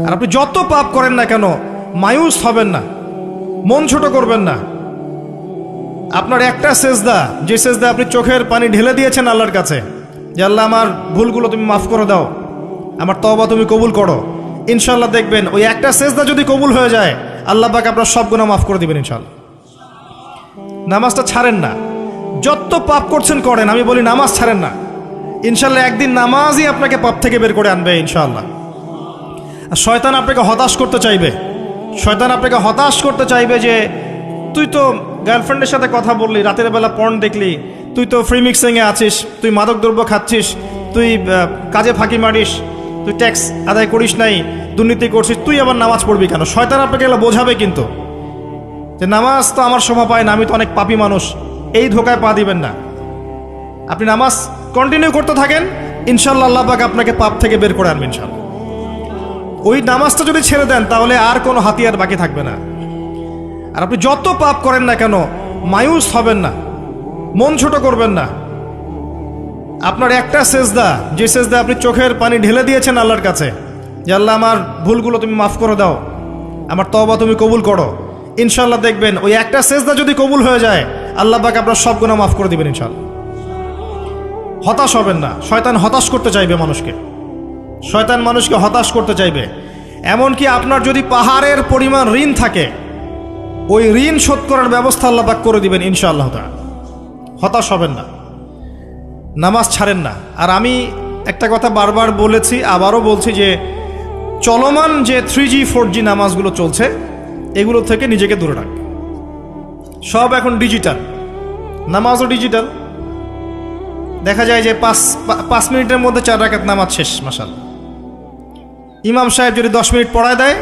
আর আপনি যত পাপ করেন না কেন মায়ুস হবেন না, মন ছোট করবেন না। আপনার একটা সেজদা, যে সেজদা আপনি চোখের পানি ঢেলে দিয়েছেন আল্লাহর কাছে, যে আল্লাহ আমার ভুলগুলো তুমি মাফ করে দাও, আমার তওবা তুমি কবুল করো, ইনশাল্লাহ দেখবেন ওই একটা সেজদা যদি কবুল হয়ে যায় আল্লাহ পাক আপনার সব গুনাহ মাফ করে দিবেন ইনশাল্লাহ। নামাজটা ছাড়েন না, যত পাপ করছেন করেন, আমি বলি নামাজ ছাড়েন না, ইনশাল্লাহ একদিন নামাজই আপনাকে পাপ থেকে বের করে আনবে ইনশাল্লাহ। আর শয়তান আপনাকে হতাশ করতে চাইবে, শয়তান আপনাকে হতাশ করতে চাইবে যে তুই তো গার্লফ্রেন্ডের সাথে কথা বললি, রাতের বেলা পর্ন দেখলি, তুই তো ফ্রি মিক্সিংয়ে আছিস, তুই মাদক দ্রব্য খাচ্ছিস, তুই কাজে ফাঁকি মারিস, তুই ট্যাক্স আদায় করিস নাই, দুর্নীতি করছিস, তুই আবার নামাজ পড়বি কেন? শয়তান আপনাকে এগুলো বোঝাবে কিন্তু, যে নামাজ তো আমার শোভা পায় না, আমি তো অনেক পাপী মানুষ, এই ধোকায় পা দিবেন না। আপনি নামাজ কন্টিনিউ করতে থাকেন, ইনশাল্লাহ আল্লাহ পাক আপনাকে পাপ থেকে বের করে আনবেন ইনশাল্লাহ। ওই নামাজটা যদি ছেড়ে দেন তাহলে আর কোনো হাতিয়ার বাকি থাকবে না। আর আপনি যত পাপ করেন না কেন মায়ুস হবেন না, মন ছোট করবেন না। আপনার একটা সেজদা, যে সেজদা আপনি চোখের পানি ঢেলে দিয়েছেন আল্লাহর কাছে, যে আল্লাহ আমার ভুলগুলো তুমি মাফ করে দাও, আমার তওবা তুমি কবুল করো, ইনশাল্লাহ দেখবেন ওই একটা সেজদা যদি কবুল হয়ে যায় আল্লাহ পাক আপনার সব গুনাহ মাফ করে দিবেন ইনশাল্লাহ। হতাশ হবেন না, শয়তান হতাশ করতে চাইবে মানুষকে, শয়তান মানুষকে হতাশ করতে চাইবে। এমনকি আপনার যদি পাহাড়ের পরিমাণ ঋণ থাকে, ওই ঋণ শোধ করার ব্যবস্থা আল্লাহ পাক করে দিবেন ইনশাআল্লাহ তাআলা। হতাশ হবেন না, নামাজ ছাড়েন না। আর আমি একটা কথা বারবার বলেছি, আবারও বলছি, যে চলমান যে 3G 4G নামাজগুলো চলছে এগুলো থেকে নিজেকে দূরে রাখবে। সব এখন ডিজিটাল, নামাজও ডিজিটাল। দেখা যায় যে 5 মিনিটের মধ্যে 4 রাকাত নামাজ শেষ, মাশাআল্লাহ। ইমাম সাহেব যদি 10 মিনিট পড়ায় দেয়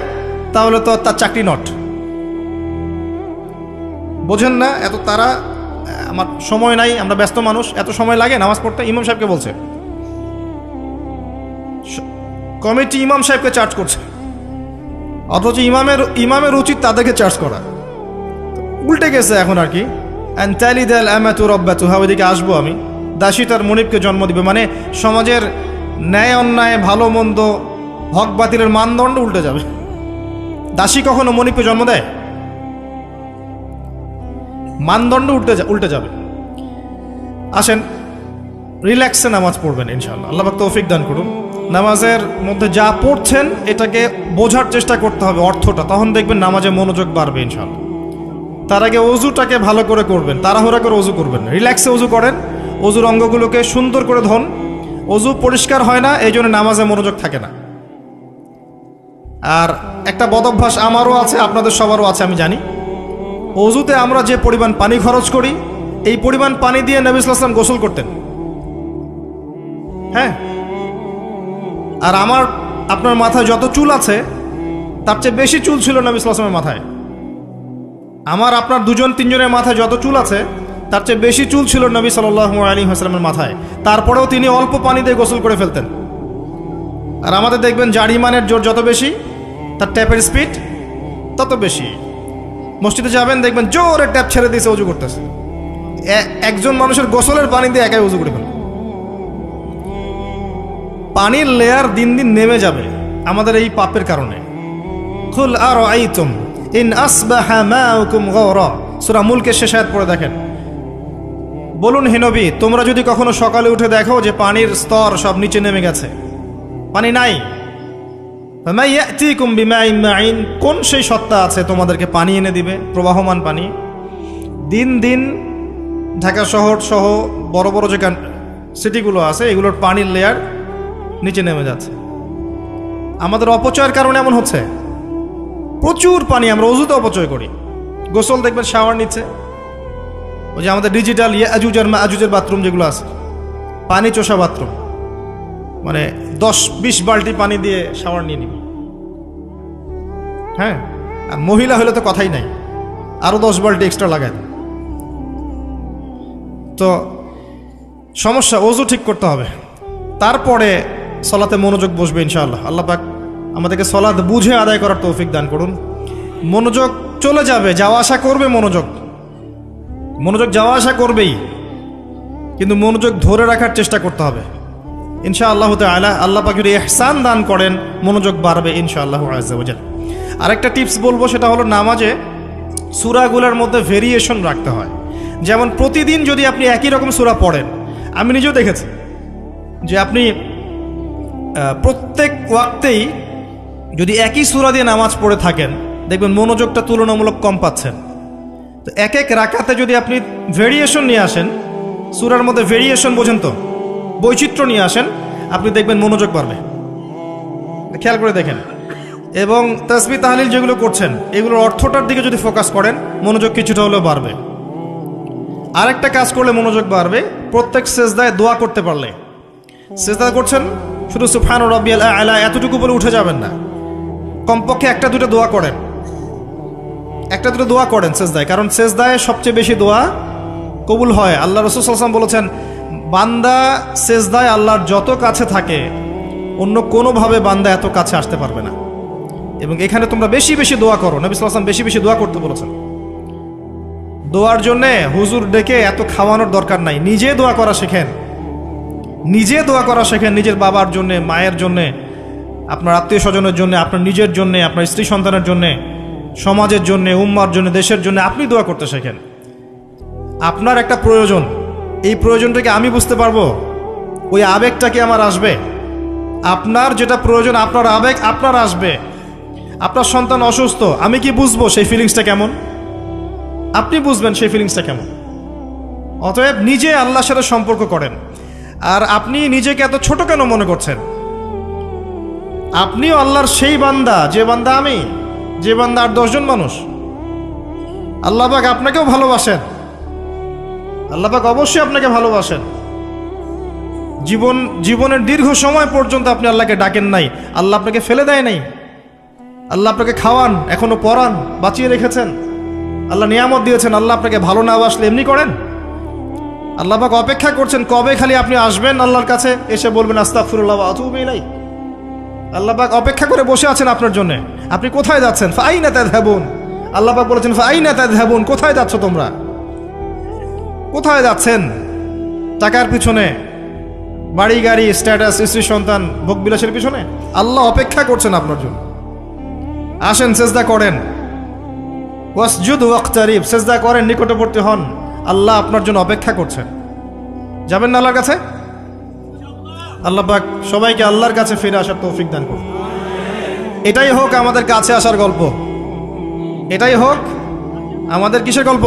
তাহলে তো তার চাকরি নট। বোঝেন না এত তারা, আমার সময় নাই, আমরা ব্যস্ত মানুষ, এত সময় লাগে নামাজ পড়তে? ইমাম সাহেবকে বলছে, কমিটি ইমাম সাহেবকে চার্জ করছে, অথচ ইমামের উচিত তাদেরকে চার্জ করা। উল্টে গেছে এখন আর কি। ওইদিকে আসবো আমি। দাসী তার মনিবকে জন্ম দিবে, মানে সমাজের ন্যায় অন্যায় ভালো মন্দ হক বাতিলের মানদণ্ড উল্টে যাবে। দাসী কখনো মনিবকে জন্ম দেয়? মানদণ্ড উল্টে যাবে। আসেন রিল্যাক্সে নামাজ পড়বেন ইনশাআল্লাহ, আল্লাহ পাক তৌফিক দান করুন। নামাজের মধ্যে যা পড়ছেন এটাকে বোঝার চেষ্টা করতে হবে অর্থটা, তখন দেখবেন নামাজে মনোযোগ বাড়বে ইনশাআল্লাহ। তার আগে অজুটাকে ভালো করে করবেন, তাড়াহুড়া করে অজু করবেন না, রিল্যাক্সে অজু করেন, অজুর অঙ্গগুলোকে সুন্দর করে ধন। অজু পরিষ্কার হয় না, এই জন্য নামাজে মনোযোগ থাকে না। আর একটা বদভ্যাস আমারও আছে, আপনাদের সবারও আছে আমি জানি, অজুতে আমরা যে পরিমাণ পানি খরচ করি, এই পরিমাণ পানি দিয়ে নবী সাল্লাল্লাহু আলাইহি ওয়াসাল্লাম গোসল করতেন। হ্যাঁ, আর আপনার মাথায় যত চুল আছে তার চেয়ে বেশি চুল ছিল নবী সাল্লাল্লাহু আলাইহি ওয়াসাল্লামের মাথায়। আপনার 2-3 জনের মাথায় যত চুল আছে তার চেয়ে বেশি চুল ছিল নবী সাল্লাল্লাহু আলাইহি ওয়াসাল্লামের মাথায়। তারপরেও তিনি অল্প পানি দিয়ে গোসল করে ফেলতেন। আর আমাদের দেখবেন যার ইমানের জোর যত বেশি, তার ট্যাপের স্পিড তত বেশি। মসজিদে যাবেন দেখবেন জোরে ট্যাপ ছেড়ে দিয়েছে, অজু করতেছে। একজন মানুষের গোসলের পানি দিয়ে একাই অজু করে ফেলে। পানির লেয়ার দিন দিন নেমে যাবে আমাদের এই পাপের কারণে। কুল আরাআইতুম ইন আসবাহা মাউকুম গাওরা, সূরা মুলকের শেষ আয়াত পড়ে দেখেন। বলুন হে নবী, তোমরা যদি কখনো সকালে উঠে দেখো যে পানির স্তর সব নিচে নেমে গেছে, পানি নাই, ফামা ইয়াতিকুম বিমাইন মাইন, কোন সেই সত্তা আছে তোমাদেরকে পানি এনে দিবে, প্রবাহমান পানি? দিন দিন ঢাকা শহর সহ বড় বড় যে সিটিগুলো আছে এগুলোর পানির লেয়ার নিচে নেমে যাচ্ছে। আমাদের অপচয়ের কারণে এমন হচ্ছে। প্রচুর পানি আমরা অজুতে অপচয় করি। গোসল দেখবেন শাওয়ার নিচ্ছে, ওই যে আমাদের ডিজিটাল ইয়াজুজ আর মাজুজের বাথরুম যেগুলো আছে, পানি চোষা বাথরুম, মানে 10-20 বালতি পানি দিয়ে শাওয়ার নিয়ে নিবি। হ্যাঁ, আর মহিলা হলে তো কথাই নাই, আরো 10 বালতি এক্সট্রা লাগায়। তো সমস্যা, অজু ঠিক করতে হবে, তারপরে সলাতে মনোযোগ বসবে ইনশাআল্লাহ। আল্লাহ পাক আমাদেরকে সলাত বুঝে আদায় করার তৌফিক দান করুন। মনোযোগ চলে যাবে, যাওয়া আসা করবে, মনোযোগ যাওয়া আসা করবেই, কিন্তু মনোযোগ ধরে রাখার চেষ্টা করতে হবে। ইনশাআল্লাহ তাআলা আল্লাহ পাক যদি ইহসান দান করেন মনোযোগ বাড়বে ইনশাআল্লাহ আযজা ওয়া জাল। আরেকটা টিপস বলবো, সেটা হলো নামাজে সূরাগুলোর মধ্যে ভেরিয়েশন রাখতে হয়। যেমন প্রতিদিন যদি আপনি একই রকম সূরা পড়েন, আমি নিজেও দেখেছি যে আপনি প্রত্যেক ওয়াক্তেই যদি একই সূরা দিয়ে নামাজ পড়ে থাকেন, দেখবেন মনোযোগটা তুলনামূলক কম পাচ্ছেন। তো এক এক রাকাতে যদি আপনি ভেরিয়েশন নিয়ে আসেন, সূরার মধ্যে ভেরিয়েশন বোঝেন তো, বৈচিত্র্য নিয়ে আসেন, আপনি দেখবেন মনোযোগ বাড়বে। খেয়াল করে দেখেন। এবং তাসবিহ তাহলিল যেগুলো করছেন এগুলোর অর্থটার দিকে যদি ফোকাস করেন, মনোযোগ কিছুটা হলেও বাড়বে। আরেকটা কাজ করলে মনোযোগ বাড়বে, প্রত্যেক সেজদায় দোয়া করতে পারলে। সেজদা করছেন, শুধু সুবহান রাব্বিয়াল আ'লা এতটুকু বলে উঠে যাবেন না, কমপক্ষে একটা দুটো দোয়া করেন, একটা দুটো দোয়া করেন সেজদায়। কারণ সেজদায় সবচেয়ে বেশি দোয়া কবুল হয়। আল্লাহ রাসূল সাল্লাল্লাহু আলাইহি ওয়াসাল্লাম বলেছেন, বান্দা সেজদায় আল্লাহর যত কাছে থাকে অন্য কোনোভাবে বান্দা এত কাছে আসতে পারবে না। এবং এখানে তোমরা বেশি বেশি দোয়া করো, নবী সাল্লাল্লাহু আলাইহি ওয়াসাল্লাম বেশি বেশি দোয়া করতে বলেছেন। দোয়ার জন্যে হুজুর ডেকে এত খাওয়ানোর দরকার নাই, নিজে দোয়া করা শেখেন, নিজে দোয়া করা শেখেন। নিজের বাবার জন্যে, মায়ের জন্যে, আপনার আত্মীয় স্বজনের জন্য, আপনার নিজের জন্যে, আপনার স্ত্রী সন্তানের জন্যে, সমাজের জন্যে, উম্মার জন্য, দেশের জন্য আপনি দোয়া করতে শেখেন। আপনার একটা প্রয়োজন, এই প্রয়োজনটাকে আমি বুঝতে পারবো, ওই আবেগটা কি আমার আসবে? আপনার যেটা প্রয়োজন, আপনার আবেগ আপনার আসবে। আপনার সন্তান অসুস্থ, আমি কি বুঝবো সেই ফিলিংসটা কেমন? আপনি বুঝবেন সেই ফিলিংসটা কেমন। অতএব নিজে আল্লাহর সাথে সম্পর্ক করেন। আর আপনি নিজেকে এত ছোট কেন মনে করছেন? আপনিও আল্লাহর সেই বান্দা, যে বান্দা আমি, যে বান্দা আর 10 জন মানুষ। আল্লাহ পাক আপনাকেও ভালোবাসেন, আল্লাহ পাক অবশ্যই আপনাকে ভালোবাসেন। জীবনের দীর্ঘ সময় পর্যন্ত আপনি আল্লাহকে ডাকেন নাই, আল্লাহ আপনাকে ফেলে দেয় নাই। আল্লাহ আপনাকে খাওয়ান, এখনো পরান, বাঁচিয়ে রেখেছেন, আল্লাহ নিয়ামত দিয়েছেন। আল্লাহ আপনাকে ভালো না বাসলে এমনি করেন? আল্লাহ পাক অপেক্ষা করছেন কবে খালি আপনি আসবেন আল্লাহর কাছে, এসে বলবেন আস্তাগফিরুল্লাহ ওয়া আতুবু ইলাইহি। আল্লাহ পাক অপেক্ষা করে বসে আছেন আপনার জন্য। আপনি কোথায় যাচ্ছেন? ফাআইনা তাযহাবুন। আল্লাহ পাক বলেছেন ফাআইনা তাযহাবুন, কোথায় যাচ্ছ তোমরা? কোথায় যাচ্ছেন? টাকার পিছনে, বাড়ি গাড়ি, স্ট্যাটাস, স্ত্রী সন্তান, ভোগবিলাসের পিছনে? আল্লাহ অপেক্ষা করছেন আপনার জন্য। আসেন, সেজদা করেন। ওয়াসজুদ ওয়াকতারিব, সেজদা করেন, নিকটবর্তী হন। আল্লাহ আপনার জন্য অপেক্ষা করছেন। যাবেন না আল্লাহর কাছে? আল্লাহ পাক সবাইকে আল্লাহর কাছে ফিরে আসার তৌফিক দান করুন। এটাই হোক আমাদের কাছে আসার গল্প, এটাই হোক আমাদের কিসের গল্প?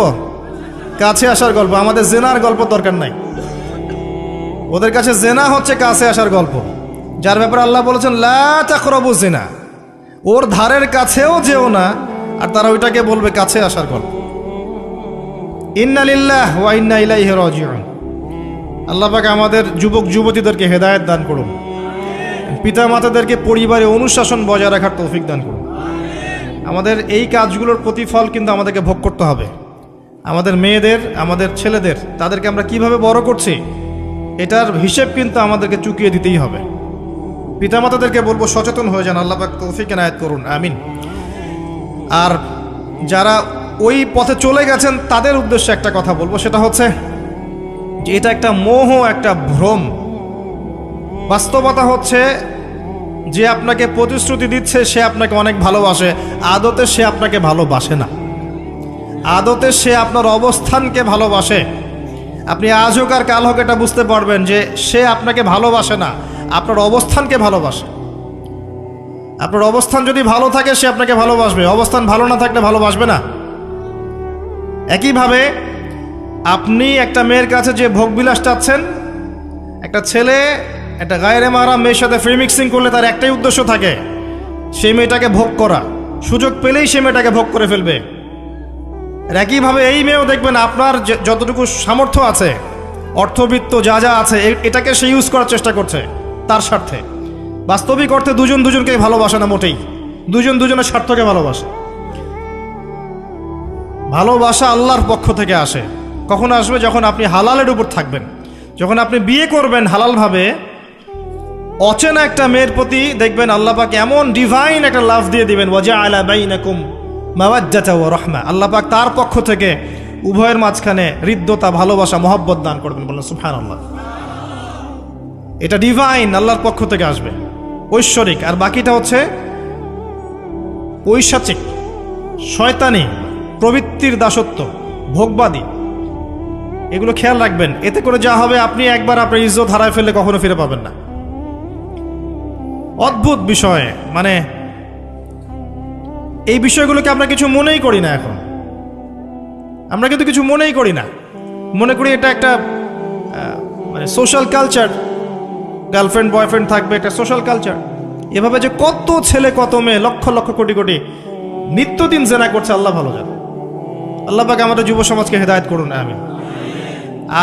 কাছে আসার গল্প। আমাদের জেনার গল্প দরকার নাই। ওদের কাছে জেনা হচ্ছে কাছে আসার গল্প, যার ব্যাপারে আল্লাহ বলেছেন লা তাকরাবু জিনা, ওর ধারের কাছেও যেও না, আর তারা ওইটাকে বলবে কাছে আসার গল্প। ইন্না লিল্লাহ ওয়া ইন্না ইলাইহি রাজিউন। আল্লাহ পাক আমাদের যুবক যুবতীদেরকে হেদায়েত দান করুন, পিতা মাতাদেরকে পরিবারে অনুশাসন বজায় রাখার তৌফিক দান করুন। আমাদের এই কাজগুলোর প্রতিফল কিন্তু আমাদেরকে ভোগ করতে হবে। আমাদের মেয়েদের, আমাদের ছেলেদের, তাদেরকে আমরা কিভাবে বড় করছি এটার হিসেব কিন্তু আমাদেরকে চুকিয়ে দিতেই হবে। পিতামাতাদেরকে বলবো সচেতন হয়ে যান। আল্লাহ পাক তৌফিক এনায়েত করুন, আমিন। আর যারা ওই পথে চলে গেছেন তাদের উদ্দেশ্যে একটা কথা বলবো, সেটা হচ্ছে যে এটা একটা মোহ, একটা ভ্রম। বাস্তবতা হচ্ছে যে আপনাকে প্রতিশ্রুতি দিচ্ছে সে আপনাকে অনেক ভালোবাসে, আদতে সে আপনাকে ভালোবাসে না। আদতে সে আপনার অবস্থানকে ভালোবাসে। আপনি আজ হোক আর কাল হোক এটা বুঝতে পারবেন যে সে আপনাকে ভালোবাসে না, আপনার অবস্থানকে ভালোবাসে। আপনার অবস্থান যদি ভালো থাকে সে আপনাকে ভালোবাসবে, অবস্থান ভালো না থাকলে ভালোবাসবে না। একইভাবে আপনি একটা মেয়ের কাছে যে ভোগবিলাস চাচ্ছেন, একটা ছেলে একটা গায়রে মাহরাম মেয়ের সাথে ফ্রি মিক্সিং করলে তার একটাই উদ্দেশ্য থাকে, সেই মেয়েটাকে ভোগ করা। সুযোগ পেলেই সে মেয়েটাকে ভোগ করে ফেলবে। একইভাবে এই মেয়েও দেখবেন আপনার যতটুকু সামর্থ্য আছে, অর্থবিত্ত যা যা আছে, এটাকে সে ইউজ করার চেষ্টা করছে তার স্বার্থে। বাস্তবিক অর্থে দুজন দুজনকে ভালোবাসে না মোটেই, দুজন দুজনের স্বার্থকে ভালোবাসে। ভালোবাসা আল্লাহর পক্ষ থেকে আসে। কখন আসবে? যখন আপনি হালালের উপর থাকবেন, যখন আপনি বিয়ে করবেন হালালভাবে। অচেনা একটা মেয়ের প্রতি দেখবেন আল্লাহ পাক এমন ডিভাইন একটা লাভ দিয়ে দিবেন, ওয়াজআলা বাইনাকুম মাওয়াজ্জাতা ওয়া রাহমা। আল্লাহ পাক তার পক্ষ থেকে উভয়ের মাঝখানে হৃদ্যতা, ভালোবাসা, মহব্বত দান করবেন। বলেন সুবহানাল্লাহ। এটা ডিভাইন, আল্লাহর পক্ষ থেকে আসবে, ঐশ্বরিক। আর বাকিটা হচ্ছে ঐশাচিক, শয়তানি, প্রবৃত্তির দাসত্ব, ভোগবাদী। এগুলো খেয়াল রাখবেন। এতে করে যা হবে, আপনি একবার আপনার ইজ্জত হারায় ফেললে কখনো ফিরে পাবেন না। অদ্ভুত বিষয়, মানে এই বিষয়গুলোকে আমরা কিছু মনেই করি না এখন। আমরা কিন্তু কিছু মনেই করি না, মনে করি এটা একটা মানে সোশ্যাল কালচার, গার্লফ্রেন্ড বয়ফ্রেন্ড থাকবে, একটা সোশ্যাল কালচার। এভাবে যে কত ছেলে কত মেয়ে, লক্ষ লক্ষ কোটি কোটি নিত্যদিন জেনা করছে, আল্লাহ ভালো জানে। আল্লাহ পাক আমাদের যুব সমাজকে হেদায়েত করুন, আমিন।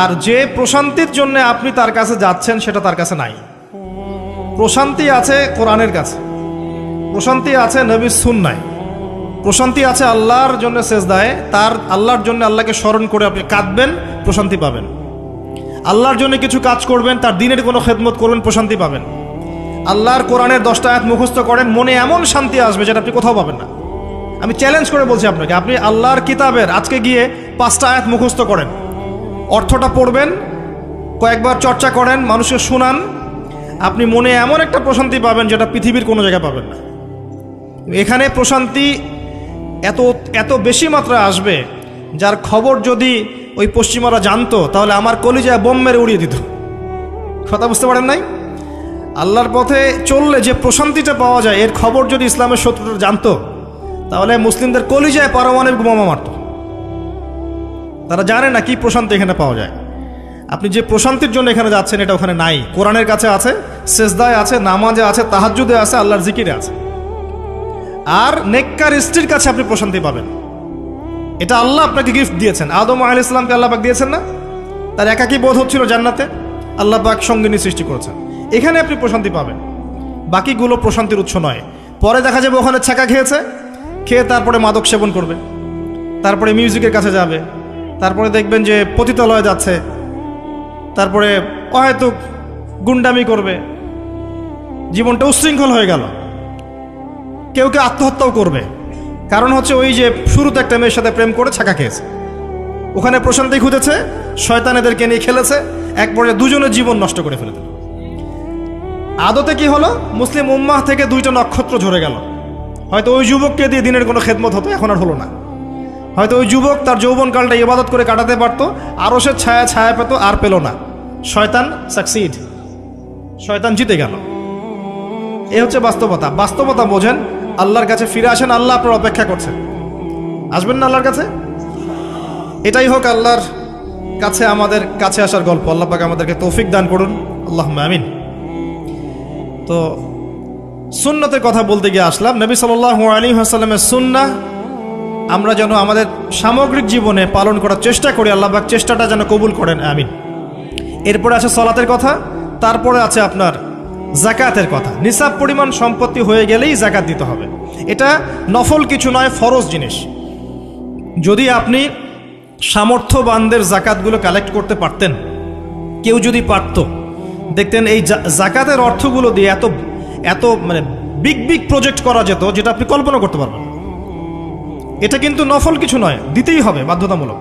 আর যে প্রশান্তির জন্য আপনি তার কাছে যাচ্ছেন, সেটা তার কাছে নাই। প্রশান্তি আছে কোরআনের কাছে, প্রশান্তি আছে নবীর সুন্নায়, প্রশান্তি আছে আল্লাহর জন্য সেজদায়। তার আল্লাহর জন্য আল্লাহকে স্মরণ করে আপনি কাঁদবেন, প্রশান্তি পাবেন। আল্লাহর জন্য কিছু কাজ করবেন, তার দিনের কোনো খেদমত করবেন, প্রশান্তি পাবেন। আল্লাহর কোরআনের 10টা আয়াত মুখস্থ করেন, মনে এমন শান্তি আসবে যেটা আপনি কোথাও পাবেন না। আমি চ্যালেঞ্জ করে বলছি আপনাকে, আপনি আল্লাহর কিতাবের আজকে গিয়ে 5টা আয়াত মুখস্থ করেন, অর্থটা পড়বেন, কয়েকবার চর্চা করেন, মানুষকে শোনান, আপনি মনে এমন একটা প্রশান্তি পাবেন যেটা পৃথিবীর কোনো জায়গায় পাবেন না। এখানে প্রশান্তি এত এত বেশি মাত্রা আসবে, যার খবর যদি ওই পশ্চিমারা জানতো, তাহলে আমার কলিজায় বোম মেরে উড়িয়ে দিত। কথা বুঝতে পারেন নাই? আল্লাহর পথে চললে যে প্রশান্তিটা পাওয়া যায়, এর খবর যদি ইসলামের শত্রুরা জানতো, তাহলে মুসলিমদের কলিজায় পারমাণবিক বোমা মারত। তারা জানে না কি প্রশান্তি এখানে পাওয়া যায়। আপনি যে প্রশান্তির জন্য এখানে যাচ্ছেন, এটা ওখানে নাই। কোরআনের কাছে আছে, সেজদায় আছে, নামাজে আছে, তাহাজ্জুদে আছে, আল্লাহর জিকিরে আছে। আর নেককার স্ত্রীর কাছে আপনি প্রশান্তি পাবেন। এটা আল্লাহ আপনাকে গিফট দিয়েছেন। আদম আলাইহিস সালামকে আল্লাহ পাক দিয়েছেন না? তার একাকী বোধ হচ্ছিল জান্নাতে, আল্লাহ পাক সঙ্গিনী সৃষ্টি করেছেন। এখানে আপনি প্রশান্তি পাবেন, বাকিগুলো প্রশান্তির উৎস নয়। পরে দেখা যাবে ওখানে ছাকা খেয়েছে, খেয়ে তারপরে মাদক সেবন করবে, তারপরে মিউজিকের কাছে যাবে, তারপরে দেখবেন যে পতিতালয়ে যাচ্ছে, তারপরে হয়তো গুন্ডামি করবে, জীবনটা উচ্ছৃঙ্খল হয়ে গেল। কেউ কেউ আত্মহত্যাও করবে, কারণ হচ্ছে ওই যে শুরুতে একটা মেয়ের সাথে প্রেম করে ছাকা খেয়েছে, ওখানে প্রশান্তি খুঁজেছে, শয়তান এদেরকে নিয়ে খেলেছে, এক পর্যায়ে দুজনের জীবন নষ্ট করে ফেলে দিল। আদতে কি হলো? মুসলিম উম্মাহ থেকে 2টা নক্ষত্র ঝরে গেল। হয়তো ওই যুবককে দিয়ে দিনের কোনো খেদমত হতো, এখন আর হলো না। হয়তো ওই যুবক তার যৌবনকালটা ইবাদত করে কাটাতে পারত, আরও সে ছায়া পেত, আর পেল না। শয়তান সাকসিড, শয়তান জিতে গেল। এ হচ্ছে বাস্তবতা। বাস্তবতা বোঝেন, আল্লাহর কাছে ফিরে আসেন, আল্লাহ আপনার অপেক্ষা করছেন। আসবেন না আল্লাহর কাছে? এটাই হোক আল্লাহর কাছে আমাদের কাছে আসার গল্প। আল্লাহ পাক আমাদেরকে তৌফিক দান করুন, আল্লাহুম্মা আমিন। তো সুন্নতের কথা বলতে গিয়ে আসলাম। নবী সাল্লাল্লাহু আলাইহি ওয়াসাল্লামের সুন্নাহ আমরা যেন আমাদের সামগ্রিক জীবনে পালন করার চেষ্টা করি, আল্লাহ পাক চেষ্টাটা যেন কবুল করেন, আমিন। এরপরে আছে সালাতের কথা, তারপরে আছে আপনার যাকাতের কথা। নিসাব পরিমাণ সম্পত্তি হয়ে গেলেই যাকাত দিতে হবে। এটা নফল কিছু নয়, ফরজ জিনিস। যদি আপনি সামর্থ্যবানদের যাকাতগুলো কালেক্ট করতে পারতেন, কেউ যদি পারত, দেখতেন এই যাকাতের অর্থগুলো দিয়ে এত এত মানে বিগ বিগ প্রজেক্ট করা যেত, যেটা আপনি কল্পনা করতে পারবেন। এটা কিন্তু নফল কিছু নয়, দিতেই হবে, বাধ্যতামূলক।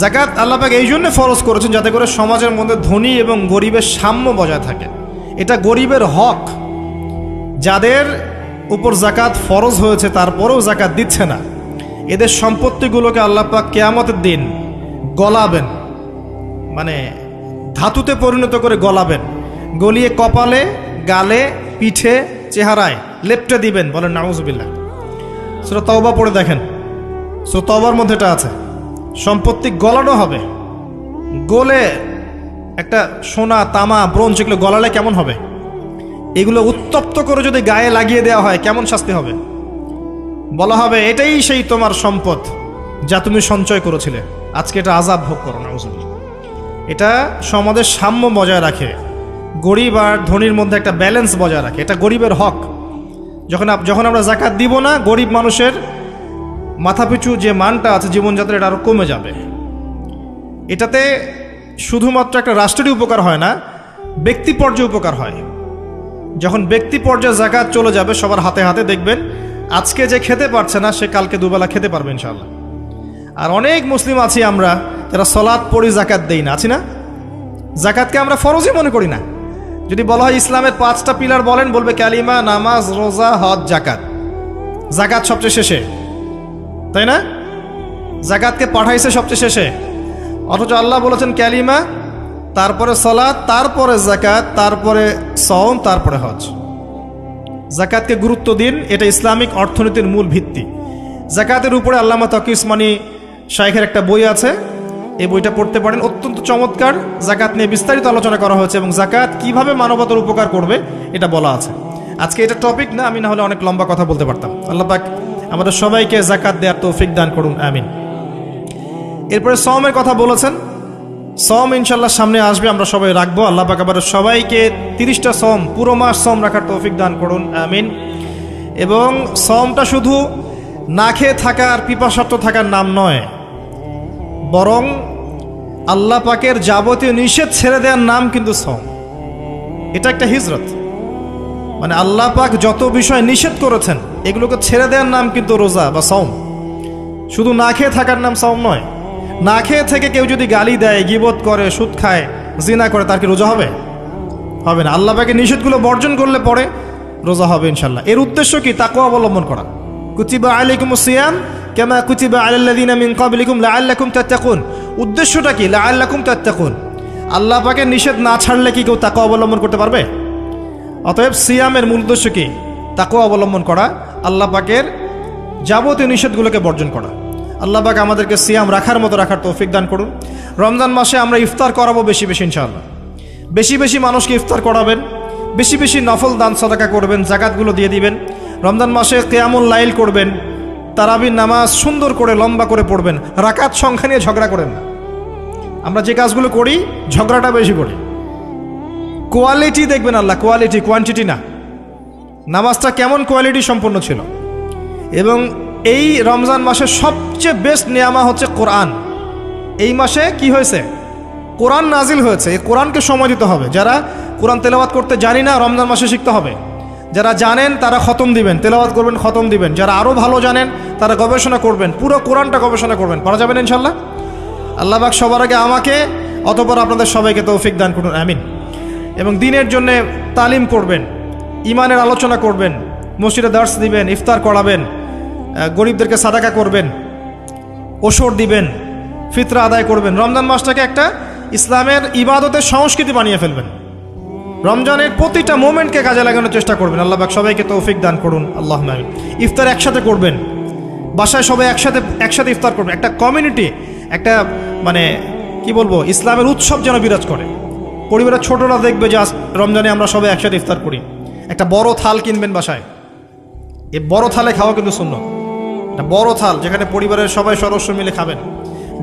যাকাত আল্লাহ পাক এই জন্য ফরজ করেছেন, যাতে করে সমাজের মধ্যে ধনী এবং গরিবের সাম্য বজায় থাকে। এটা গরিবের হক। যাদের উপর যাকাত ফরজ হয়েছে তারপরেও যাকাত দিচ্ছে না, এদের সম্পত্তিগুলোকে আল্লাহ পাক কিয়ামতের দিন গলাবেন, মানে ধাতুতে পরিণত করে গলাবেন, গলিয়ে কপালে, গালে, পিঠে, চেহারায় লেপটে দিবেন। বলেন নাউজুবিল্লাহ। সূরা তাওবা পড়ে দেখেন, সূরা তাওবার মধ্যে এটা আছে। সম্পত্তি গলানো হবে, গলে একটা সোনা, তামা, ব্রোঞ্জ এগুলো গলালে কেমন হবে? এগুলো উত্তপ্ত করে যদি গায়ে লাগিয়ে দেওয়া হয়, কেমন শাস্তি হবে? বলা হবে এটাই সেই তোমার সম্পদ যা তুমি সঞ্চয় করেছিলে, আজকে এটা আযাব ভোগ করো। নাউজুবিল্লাহ। এটা সমাজের সাম্য বজায় রাখে, গরিব আর ধনীর মধ্যে একটা ব্যালেন্স বজায় রাখে। এটা গরিবের হক। যখন আমরা যাকাত দিব না, গরিব মানুষের মাথাপিছু যে মানটা আছে জীবনযাত্রা, এটা আরও কমে যাবে। এটাতে শুধুমাত্র একটা রাষ্ট্রেরই উপকার হয় না, ব্যক্তি পর্যায়ে উপকার হয়। যখন ব্যক্তি পর্যায়ে যাকাত চলে যাবে সবার হাতে হাতে, দেখবেন আজকে যে খেতে পারছে না, সে কালকে দুবেলা খেতে পারবে ইনশাআল্লাহ। আর অনেক মুসলিম আছি আমরা যারা সালাত পড়ি, যাকাত দেই না, আছি না? জাকাতকে আমরা ফরজই মনে করি না। যদি বলা হয় ইসলামের 5টা পিলার বলেন, বলবে কালিমা, নামাজ, রোজা, হজ, জাকাত। জাকাত সবচেয়ে শেষে, তাই না? জাকাতকে পাঠাইছে সবচেয়ে শেষে, অথচ আল্লাহ বলেছেন কালিমা, তারপরে সালাত, তারপরে জাকাত, তারপরে সওম, তারপরে হজ। জাকাতকে গুরুত্ব দিন, এটা ইসলামিক অর্থনীতির মূল ভিত্তি। জাকাতের উপরে আল্লামা তকি উসমানী শাইখের একটা বই আছে, এই বইটা পড়তে পারেন, অত্যন্ত চমৎকার। জাকাত নিয়ে বিস্তারিত আলোচনা করা হয়েছে এবং জাকাত কিভাবে মানবতার উপকার করবে এটা বলা আছে। আজকে এটা টপিক না, আমি না হলে অনেক লম্বা কথা বলতে পারতাম। আল্লাহ পাক আমাদের সবাইকে জাকাত দেওয়ার তৌফিক দান করুন, আমিন। এরপরে সওমের কথা বলেছেন, সওম ইনশাল্লাহ সামনে আসবে, আমরা সবাই রাখবো। আল্লাহ পাক আমাদের সবাইকে 30টা সওম, পুরো মাস সওম রাখার তৌফিক দান করুন, আমিন। এবং সওমটা শুধু না খেয়ে থাকার, পিপাসার্থ থাকার নাম নয়, বরং আল্লাহ পাকের যাবতীয় নিষেধ ছেড়ে দেওয়ার নাম কিন্তু সওম। এটা একটা হিজরত, মানে আল্লাহ পাক যত বিষয় নিষেধ করেছেন এগুলোকে ছেড়ে দেওয়ার নাম কিন্তু রোজা বা সওম। শুধু না খেয়ে থাকার নাম সওম নয়। না খেয়ে থেকে কেউ যদি গালি দেয়, গীবত করে, সুদ খায়, জিনা করে, তার কি রোজা হবে? হবে না। আল্লাহ পাকের নিষেধগুলো বর্জন করলে পরে রোজা হবে ইনশাল্লাহ। এর উদ্দেশ্য কি? তাকওয়া অবলম্বন করা। কুতিবা আলাইকুমুস সিয়াম কামা কুতিবা আলাল্লাযিনা মিন ক্বাবলিকুম লাআল্লাকুম তাত্তাকুন। উদ্দেশ্যটা কি? লাআল্লাকুম তাত্তাকুন। আল্লাহ পাকের নিষেধ না ছাড়লে কি কেউ তাকওয়া অবলম্বন করতে পারবে? অতএব সিয়ামের মূল উদ্দেশ্য কি? তাকওয়া অবলম্বন করা, আল্লাহ পাকের যাবতীয় নিষেধগুলোকে বর্জন করা। আল্লাহ পাক আমাদেরকে সিয়াম রাখার মতো রাখার তৌফিক দান করুন। রমজান মাসে আমরা ইফতার করাবো বেশি বেশি ইনশাআল্লাহ। বেশি বেশি মানুষকে ইফতার করাবেন, বেশি বেশি নফল দান সাদাকা করবেন, জাকাতগুলো দিয়ে দিবেন। রমজান মাসে কিয়ামুল লাইল করবেন, তারাবির নামাজ সুন্দর করে লম্বা করে পড়বেন। রাকাত সংখ্যা নিয়ে ঝগড়া করেন না। আমরা যে কাজগুলো করি ঝগড়াটা বেশি করি। কোয়ালিটি দেখবেন আল্লাহ, কোয়ালিটি, কোয়ান্টিটি না। নামাজটা কেমন কোয়ালিটি সম্পন্ন ছিল। এবং এই রমজান মাসে সবচেয়ে বেস্ট নিয়ামা হচ্ছে কোরআন। এই মাসে কি হয়েছে? কোরআন নাজিল হয়েছে। এই কোরআনকে সময় দিতে হবে। যারা কোরআন তেলাওয়াত করতে জানি না, রমজান মাসে শিখতে হবে। যারা জানেন তারা খতম দিবেন, তেলাওয়াত করবেন, খতম দিবেন। যারা আরও ভালো জানেন তারা গবেষণা করবেন, পুরো কোরআনটা গবেষণা করবেন। পারা যাবেন ইনশাল্লাহ। আল্লাহ পাক সবার আগে আমাকে, অতঃপর আপনাদের সবাইকে তৌফিক দান করুন, আমিন। এবং দিনের জন্য তালিম করবেন, ইমানের আলোচনা করবেন, মসজিদে দার্স দিবেন, ইফতার করাবেন, গরিবদেরকে সাদাকা করবেন, ওসর দিবেন, ফিতরা আদায় করবেন। রমজান মাসটাকে একটা ইসলামের ইবাদতের সংস্কৃতি বানিয়ে ফেলবেন। রমজানের প্রতিটা মোমেন্টকে কাজে লাগানোর চেষ্টা করবেন। আল্লাহ পাক সবাইকে তৌফিক দান করুন, আল্লাহুম্মা আমিন। ইফতার একসাথে করবেন, বাসায় সবাই একসাথে ইফতার করবেন। একটা কমিউনিটি, একটা মানে কি বলবো, ইসলামের উৎসব যেন বিরাজ করে। পরিবারের ছোটরা দেখবে যে রমজানে আমরা সবাই একসাথে ইফতার করি। একটা বড় থাল কিনবেন বাসায়, এই বড় থালে খাওয়া কিন্তু সুন্নাত। একটা বড় থাল যেখানে পরিবারের সবাই সদস্য মিলে খাবেন।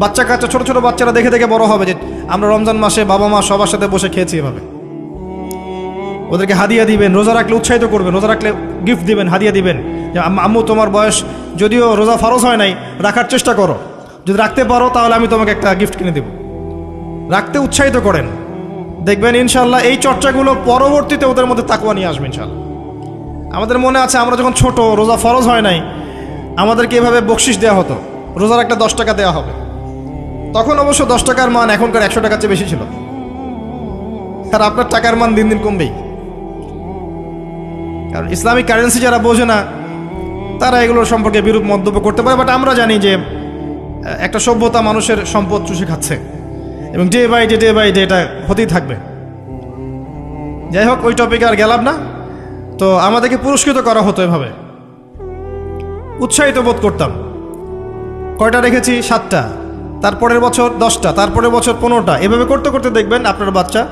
বাচ্চা কাচ্চা, ছোট ছোট বাচ্চারা দেখে দেখে বড় হবে যে আমরা রমজান মাসে বাবা মা সবার সাথে বসে খেয়েছি এভাবে। ওদেরকে হাদিয়া দিবেন, রোজা রাখলে উৎসাহিত করবেন, রোজা রাখলে গিফট দিবেন, হাদিয়া দিবেন যে আম্মু তোমার বয়স যদিও রোজা ফরজ হয় নাই, রাখার চেষ্টা করো, যদি রাখতে পারো তাহলে আমি তোমাকে একটা গিফট কিনে দেব। রাখতে উৎসাহিত করেন, দেখবেন ইনশাল্লাহ এই চর্চাগুলো পরবর্তীতে ওদের মধ্যে তাকওয়া নিয়ে আসবে ইনশাল্লাহ। আমাদের মনে আছে আমরা যখন ছোট, রোজা ফরজ হয় নাই, আমাদেরকে এভাবে বকশিস দেওয়া হতো, রোজা রাখলে 10 টাকা দেওয়া হবে। তখন অবশ্য 10 টাকার মান এখনকার 100 টাকার চেয়ে বেশি ছিল। আর আপনার টাকার মান দিন দিন কমবেই, কারণ ইসলামিক কারেন্সি যারা বোঝে না তারা এগুলোর সম্পর্কে বিরূপ মন্তব্য করতে পারে। বাট আমরা জানি যে একটা সভ্যতা মানুষের সম্পদ চুষে খাচ্ছে এবং ডে বাই ডে এটা হতেই থাকবে। যাই হোক, ওই টপিকে আর গেলাম না। তো আমাদেরকে পুরস্কৃত করা হতো এভাবে, উৎসাহিত বোধ করতাম। কয়টা রেখেছি? 7টা, তারপরের বছর 10টা, তারপরের বছর 15টা। এভাবে করতে করতে দেখবেন আপনার বাচ্চা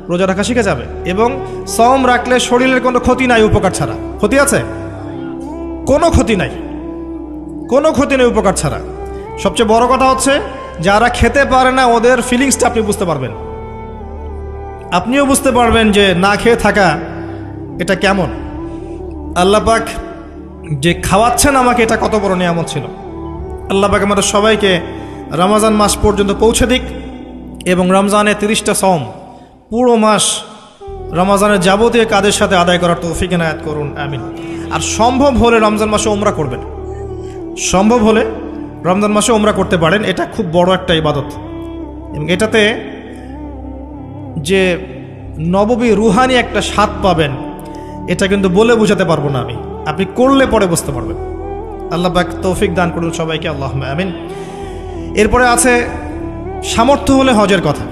রোজা রাখা শিখে যাবে। এবং সওম রাখলে শরীরের কোনো ক্ষতি নাই, উপকার ছাড়া। ক্ষতি আছে? কোনো ক্ষতি নাই, কোনো ক্ষতি নেই উপকার ছাড়া। সবচেয়ে বড় কথা হচ্ছে যারা খেতে পারে না ওদের ফিলিংসটা আপনি বুঝতে পারবেন। আপনিও বুঝতে পারবেন যে না খেয়ে থাকা এটা কেমন। আল্লাহ পাক যে খাওয়াচ্ছেন আমাকে, এটা কত বড় নিয়ামত ছিল। আল্লাহ পাক আমাদের সবাইকে রমজান মাস পর্যন্ত পৌঁছে দিক এবং রমজানে 30টা সওম পুরো মাস রমজানের যাবতীয় কাজের সাথে আদায় করার তৌফিক এনায়েত করুন, আমিন। আর সম্ভব হলে রমজান মাসে উমরা করবেন। সম্ভব হলে রমজান মাসে উমরা করতে পারেন, এটা খুব বড় একটা ইবাদত এবং এটাতে যে নববী রুহানি একটা স্বাদ পাবেন, এটা কিন্তু বলে বোঝাতে পারবো না আমি, আপনি করলে পরে বুঝতে পারবেন। আল্লাহ পাক তৌফিক দান করুন সবাইকে, আল্লাহুম্মা আমিন। এরপরে আছে সামর্থ্য হলে হজের কথা।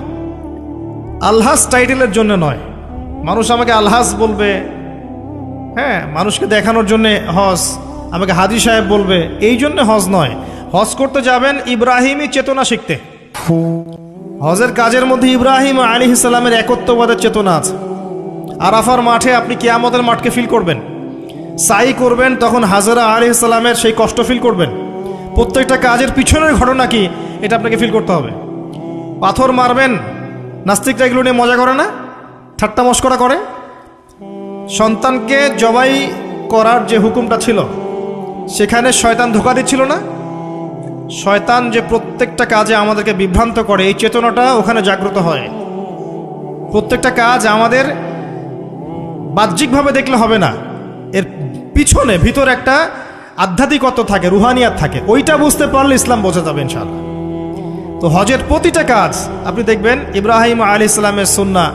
আলহাজ টাইটেলের জন্য নয়, মানুষ আমাকে আলহাজ বলবে, হ্যাঁ, মানুষকে দেখানোর জন্য হজ, আমাকে হাজী সাহেব বলবে, এই জন্য হজ নয়। হজ করতে যাবেন ইব্রাহিমী চেতনা শিখতে। হজের কাজের মধ্যে ইব্রাহিম আলাইহিস সালামের একত্ববাদের চেতনা আছে। আরাফার মাঠে আপনি কিয়ামতের মাঠকে ফিল করবেন, সাই করবেন, তখন হাজরা আলাইহিস সালামের সেই কষ্ট ফিল করবেন। প্রত্যেকটা কাজের পিছনের ঘটনা কি এটা আপনাকে ফিল করতে হবে। পাথর মারবেন, নাস্তিকরা এগুলো নিয়ে মজা করে না, ঠাট্টা মশকরা করে। সন্তানকে জবাই করার যে হুকুমটা ছিল, সেখানে শয়তান ধোঁকা দিচ্ছিল না? শয়তান যে প্রত্যেকটা কাজে আমাদেরকে বিভ্রান্ত করে, এই চেতনাটা ওখানে জাগ্রত হয়। প্রত্যেকটা কাজ আমাদের বাহ্যিকভাবে দেখলে হবে না, এর পিছনে ভিতর একটা আধ্যাত্মিকত্ব থাকে, রুহানিয়াত থাকে, ওইটা বুঝতে পারলে ইসলাম বোঝা যাবে ইনশাআল্লাহ। তো হজের প্রতিটা কাজ আপনি দেখবেন ইব্রাহিম আলাইহিস সালামের সুন্নাহ,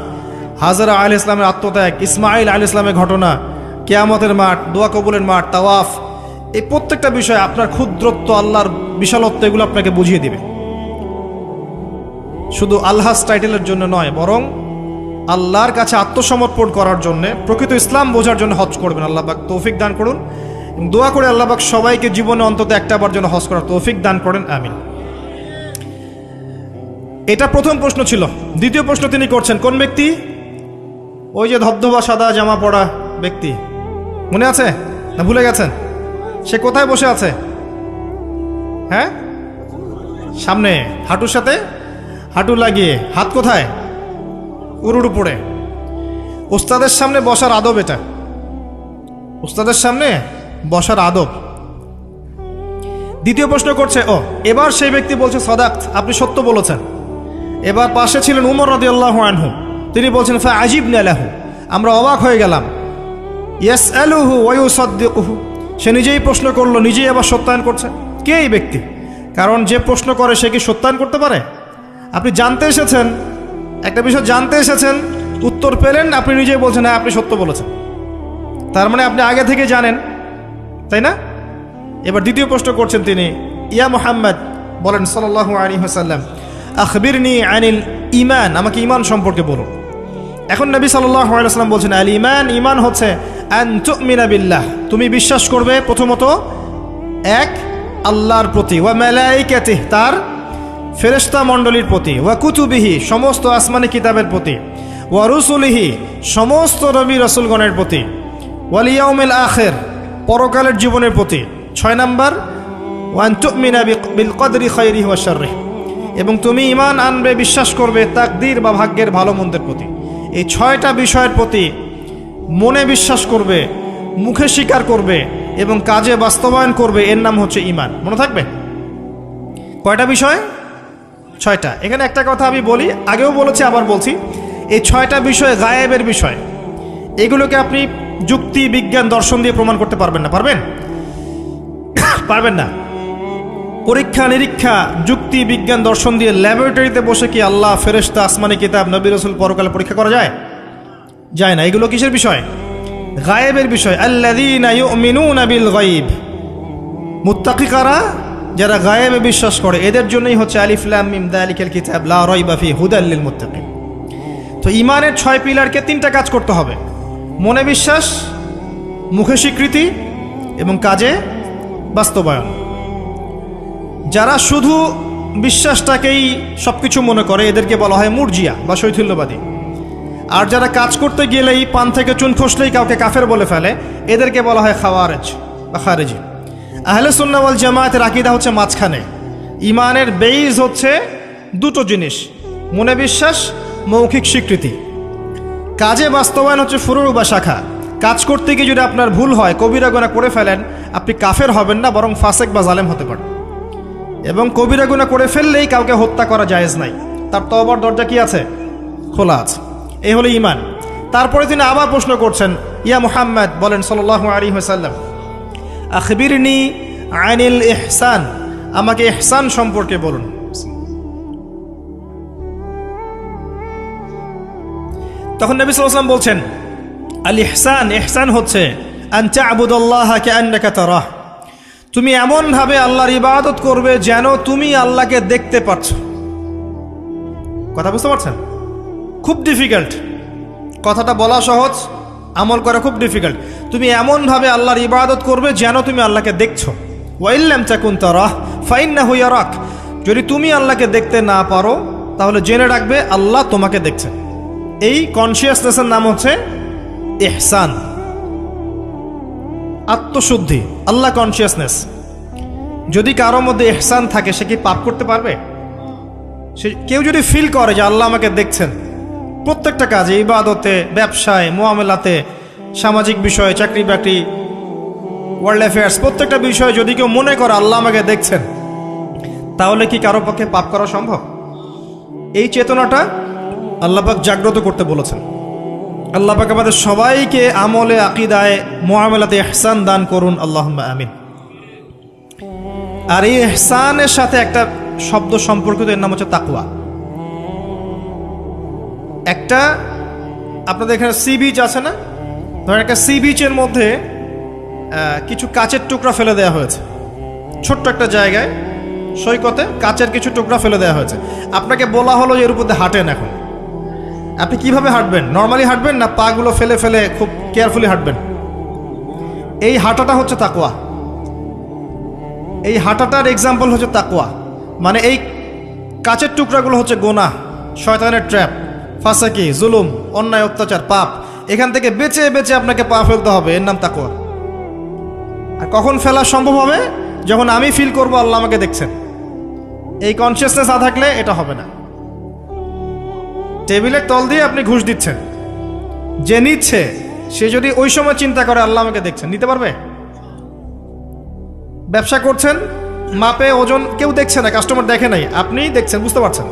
হাজরা আলাইহিস সালামের আত্মত্যাগ, ইসমাইল আলাইহিস সালামের ঘটনা, কিয়ামতের মাঠ, দোয়া কবুলের মাঠ, তাওয়াফ, এই প্রত্যেকটা বিষয় আপনার ক্ষুদ্রত্ব, আল্লাহর বিশালত্ব, এগুলো আপনাকে বুঝিয়ে দিবে। শুধু আলহাজ টাইটেলের জন্য নয়, বরং আল্লাহর কাছে আত্মসমর্পণ করার জন্য, প্রকৃত ইসলাম বোঝার জন্য হজ করবেন। আল্লাহ পাক তৌফিক দান করুন। দোয়া করে আল্লাহ পাক সবাইকে জীবনে অন্তত একটাবার জন্য হজ করার তৌফিক দান করেন, আমিন। এটা প্রথম প্রশ্ন ছিল। দ্বিতীয় প্রশ্ন তিনি করছেন, কোন ব্যক্তি? ওই যে ধবধবা সাদা জামা পরা ব্যক্তি, মনে আছে না ভুলে গেছেন? সে কোথায় বসে আছে? হ্যাঁ, সামনে, হাঁটুর সাথে হাঁটু লাগিয়ে, হাত কোথায়? উরুর উপরে। উস্তাদের সামনে বসার আদব এটা, উস্তাদের সামনে বসার আদব। দ্বিতীয় প্রশ্ন করছে, ও এবার সেই ব্যক্তি বলছে সাদাক্ত, আপনি সত্য বলেছেন। এবার পাশে ছিলেন উমর রাদিয়াল্লাহু আনহু, তিনি বলছেন ফাআজিবনা লাহু, আমরা অবাক হয়ে গেলাম। ইয়াসআলুহু ওয়া ইউসাদ্দিকুহু, সে নিজেই প্রশ্ন করলো, নিজেই আবার সত্যায়ন করছে। কে এই ব্যক্তি? কারণ যে প্রশ্ন করে সে কি সত্যায়ন করতে পারে? আপনি জানতে এসেছেন, একটা বিষয় জানতে এসেছেন, উত্তর পেলেন, আপনি নিজেই বলছেন হ্যাঁ আপনি সত্য বলেছেন, তার মানে আপনি আগে থেকে জানেন, তাই না? এবার দ্বিতীয় প্রশ্ন করছেন তিনি, ইয়া মুহাম্মদ, বলেন সাল্লাল্লাহু আলাইহি ওয়াসাল্লাম, আখবিরনি আনিল ঈমান, আমাকে ঈমান সম্পর্কে বলুন। এখন নবী সাল্লাল্লাহু আলাইহি ওয়াসাল্লাম বলছেন, আল ঈমান, ঈমান হচ্ছে আন তুমিনা বিল্লাহ, তুমি বিশ্বাস করবে প্রথমত এক আল্লাহর প্রতি, ওয়া মালাইকাতিহি, তার ফেরেশতা মণ্ডলীর প্রতি, ওয়া কুতুবিহি, সমস্ত আসমানি কিতাবের প্রতি, ওয়া রুসুলিহি, সমস্ত নবী রাসূলগণের প্রতি, ওয়াল ইয়াউমিল আখির, পরকালের জীবনের প্রতি। 6 নাম্বার, ওয়া আন তুমিনা বিল কদরি খায়রিহি ওয়া শাররিহি, এবং তুমি ঈমান আনবে, বিশ্বাস করবে তাকদীর বা ভাগ্যের ভালো মন্দের প্রতি। এই 6টা বিষয়ের প্রতি মনে বিশ্বাস করবে, মুখে স্বীকার করবে এবং কাজে বাস্তবায়ন করবে, এর নাম হচ্ছে ঈমান। মনে থাকবে কয়টা বিষয়? 6টা। এখানে একটা কথা আমি বলি, আগেও বলেছি আবার বলছি, এই 6টা বিষয় গায়েবের বিষয়, এগুলোকে আপনি যুক্তি, বিজ্ঞান, দর্শন দিয়ে প্রমাণ করতে পারবেন না। পারবেন? পারবেন না। পরীক্ষা নিরীক্ষা, যুক্তি, বিজ্ঞান, দর্শন দিয়ে ল্যাবরেটরিতে বসে কি আল্লাহ, ফেরেশতা, আসমানি কিতাব, নবী রাসূল, পরকালে পরীক্ষা করা যায়? যায় না। এগুলো কিসের বিষয়? গায়েবের বিষয়। আল্লাযীনা ইউমিনুনা বিল গায়ব, মুত্তাকি কারা? যারা গায়েবে বিশ্বাস করে, এদের জন্যই হচ্ছে আলিফ লাম মিম যালিকাল কিতাব লা রাইবা ফিহি হুদাল লিল মুত্তাকিন। তো ঈমানের 6 পিলারকে 3টা কাজ করতে হবে, মনে বিশ্বাস, মুখে স্বীকৃতি এবং কাজে বাস্তবায়ন। যারা শুধু বিশ্বাসটাকেই সবকিছু মনে করে, এদেরকে বলা হয় মুরজিয়া বা শৈথিল্যবাদী। আর যারা কাজ করতে গেলেই পান থেকে চুন খসলেই কাউকে কাফের বলে ফেলে, এদেরকে বলা হয় খাওয়ারেজ বা খারেজি। আহলে সুন্নাহ ওয়াল জামায়াতের আকীদা হচ্ছে মাঝখানে। ঈমানের বেইজ হচ্ছে দুটো জিনিস, মনে বিশ্বাস, মৌখিক স্বীকৃতি। কাজে বাস্তবায়ন হচ্ছে ফুরু বা শাখা। কাজ করতে গিয়ে যদি আপনার ভুল হয়, কবিরা গুনাহ করে ফেলেন, আপনি কাফের হবেন না, বরং ফাসেক বা জালেম হতে পারেন। এবং কবিরা গুনাহ করে ফেললেই কাউকে হত্যা করা জায়েজ নাই, তার তওবার দরজা কি আছে? খোলা আছে। এই হলো ঈমান। তারপরে তিনি আবার প্রশ্ন করছেন, ইয়া মুহাম্মদ, বলেন সাল্লাল্লাহু আলাইহি ওয়াসাল্লাম, আখবিরনি আনিল ইহসান, আমাকে ইহসান সম্পর্কে বলুন। তখন নবী সাল্লাল্লাহু আলাইহি ওয়াসাল্লাম বলছেন, আল ইহসান, ইহসান হচ্ছে আন তা'বুদাল্লাহা কাআন্নাকা তারাহ, তুমি এমনভাবে আল্লাহর ইবাদত করবে যেন তুমি আল্লাহকে দেখতে পাচ্ছ। কথা বুঝতে পারছেন? খুব ডিফিকাল্ট, কথাটা বলা সহজ, আমল করা খুব ডিফিকাল্ট। তুমি এমনভাবে আল্লাহর ইবাদত করবে যেন তুমি আল্লাহকে দেখছো। ওয়া ইল্লাম তাকুন তারাহ ফাইন্নাহু ইয়ারাক, যদি তুমি আল্লাহকে দেখতে না পারো তাহলে জেনে রাখবে আল্লাহ তোমাকে দেখছেন। এই কনসিয়াসনেসের নাম হচ্ছে ইহসান, আত্মশুদ্ধি, আল্লাহ কনসিয়াসনেস। যদি কারোর মধ্যে ইহসান থাকে সে কি পাপ করতে পারবে? সে কেউ যদি ফিল করে যে আল্লাহ আমাকে দেখছেন প্রত্যেকটা কাজে, ইবাদতে, ব্যবসায়, মুআমালাতে, সামাজিক বিষয়ে, চাকরি বাকরি, ওয়ার্ল্ড অ্যাফেয়ার্স, প্রত্যেকটা বিষয়ে যদি কেউ মনে করে আল্লাহ আমাকে দেখছেন, তাহলে কি কারো পক্ষে পাপ করা সম্ভব? এই চেতনাটা আল্লাহ পাক জাগ্রত করতে বলেছেন। আল্লাহ পাক আমাদের সবাইকে আমলে, আকীদায়, মুআমালাতে ইহসান দান করুন, আল্লাহুম্মা আমিন। আর এই ইহসানের সাথে একটা শব্দ সম্পর্কিত, এর নাম হচ্ছে তাকওয়া। একটা আপনাদের এখানে সি বিচ আছে না, ধরেন একটা সি বিচের মধ্যে কিছু কাচের টুকরা ফেলে দেওয়া হয়েছে, ছোট্ট একটা জায়গায় সৈকতে কাচের কিছু টুকরা ফেলে দেওয়া হয়েছে। আপনাকে বলা হলো যে এর উপর দিয়ে হাঁটেন। এখন আপনি কিভাবে হাঁটবেন? নর্মালি হাঁটবেন না পাগুলো ফেলে ফেলে খুব কেয়ারফুলি হাঁটবেন? এই হাঁটাটা হচ্ছে তাকওয়া। এই হাঁটাটার এক্সাম্পল হচ্ছে তাকওয়া। মানে এই কাচের টুকরাগুলো হচ্ছে গুনাহ, শয়তানের ট্র্যাপ, ফাসাকি, জুলুম, অন্যায়, অত্যাচার, পাপ। এখান থেকে বেঁচে বেঁচে আপনাকে পা ফেলতে হবে, এর নাম তাকওয়া। আর কখন ফেলা সম্ভব হবে? যখন আমি ফিল করব আল্লাহ আমাকে দেখছেন। এই কনসিয়াসনেস না থাকলে এটা হবে না। টেবিলের তল দিয়ে আপনি ঘুষ দিচ্ছেন, যে নিচ্ছে সে যদি ওই সময় চিন্তা করে আল্লাহ আমাকে দেখছেন, নিতে পারবে? ব্যবসা করছেন, মাপে ওজন কেউ দেখছে না, কাস্টমার দেখে নাই, আপনি দেখছেন, বুঝতে পারছেন।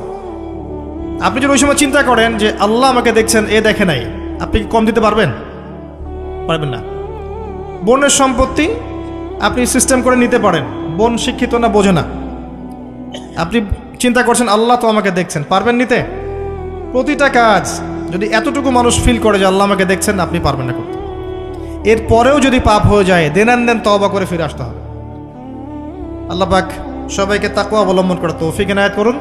আপনি যদি ওই সময় চিন্তা করেন যে আল্লাহ আমাকে দেখছেন, এ দেখে নাই, আপনি কি কম দিতে পারবেন? পারবেন না। বোনের সম্পত্তি আপনি সিস্টেম করে নিতে পারেন, বোন শিক্ষিত না, বোঝে না, আপনি চিন্তা করছেন আল্লাহ তো আমাকে দেখছেন, পারবেন নিতে? প্রতিটা কাজ যদি এতটুকু মানুষ ফিল করে যে আল্লাহ আমাকে দেখছেন, আপনি পারবেন না করতে। এরপরেও যদি পাপ হয়ে যায়, দেন তওবা করে ফিরে আসতে হবে। আল্লাহ পাক সবাইকে তাকওয়া অবলম্বন করে তৌফিক এনায়েত করুন।